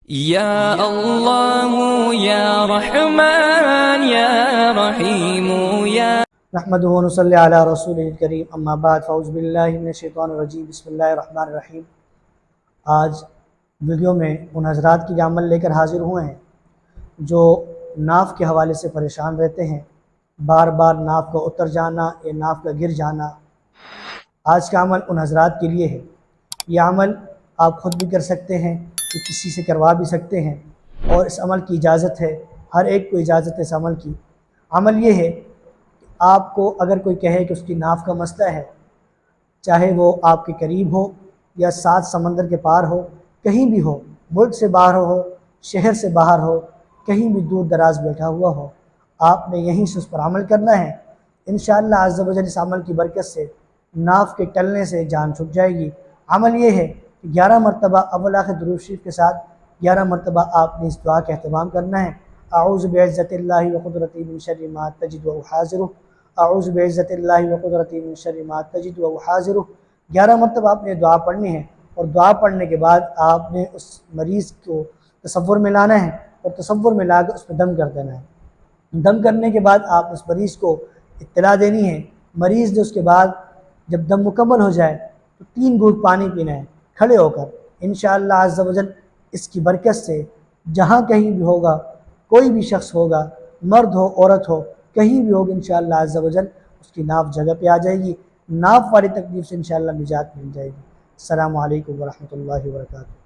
یا اللہ یا رحمان یا رحیم یا نحمدہ و نصلی علی رسول الکریم، اما بعد فاعوذ باللہ من الشیطان الرجیم، بسم اللہ الرحمن الرحیم۔ آج ویڈیو میں ان حضرات کی عمل لے کر حاضر ہوئے ہیں جو ناف کے حوالے سے پریشان رہتے ہیں، بار بار ناف کا اتر جانا یا ناف کا گر جانا۔ آج کا عمل ان حضرات کے لیے ہے۔ یہ عمل آپ خود بھی کر سکتے ہیں، کہ کسی سے کروا بھی سکتے ہیں، اور اس عمل کی اجازت ہے، ہر ایک کو اجازت ہے اس عمل کی۔ عمل یہ ہے کہ آپ کو اگر کوئی کہے کہ اس کی ناف کا مسئلہ ہے، چاہے وہ آپ کے قریب ہو یا 7 سمندر کے پار ہو، کہیں بھی ہو، ملک سے باہر ہو، شہر سے باہر ہو، کہیں بھی دور دراز بیٹھا ہوا ہو، آپ نے یہیں سے اس پر عمل کرنا ہے۔ انشاءاللہ عز و جل اس عمل کی برکت سے ناف کے ٹلنے سے جان چھٹ جائے گی۔ عمل یہ ہے کہ 11 مرتبہ اول آخر درود شریف کے ساتھ 11 مرتبہ آپ نے اس دعا کا اہتمام کرنا ہے۔ اعوذ بعزت اللہ وقدرتی من شر ما تجد وحاذرہ، اعوذ بعزت اللہ وقدرتی من شر ما تجد وحاذرہ۔ 11 مرتبہ آپ نے دعا پڑھنی ہے، اور دعا پڑھنے کے بعد آپ نے اس مریض کو تصور میں لانا ہے، اور تصور میں لا کر اس پہ دم کر دینا ہے۔ دم کرنے کے بعد آپ اس مریض کو اطلاع دینی ہے۔ مریض نے اس کے بعد جب دم مکمل ہو جائے تو 3 گھونٹ پانی پینا ہے کھڑے ہو کر۔ انشاءاللہ عز و جل اس کی برکت سے جہاں کہیں بھی ہوگا، کوئی بھی شخص ہوگا، مرد ہو عورت ہو، کہیں بھی ہوگا، انشاءاللہ عز و جل اس کی ناف جگہ پہ آ جائے گی۔ ناف والی تکلیف سے انشاءاللہ نجات مل جائے گی۔ السلام علیکم ورحمۃ اللہ وبرکاتہ۔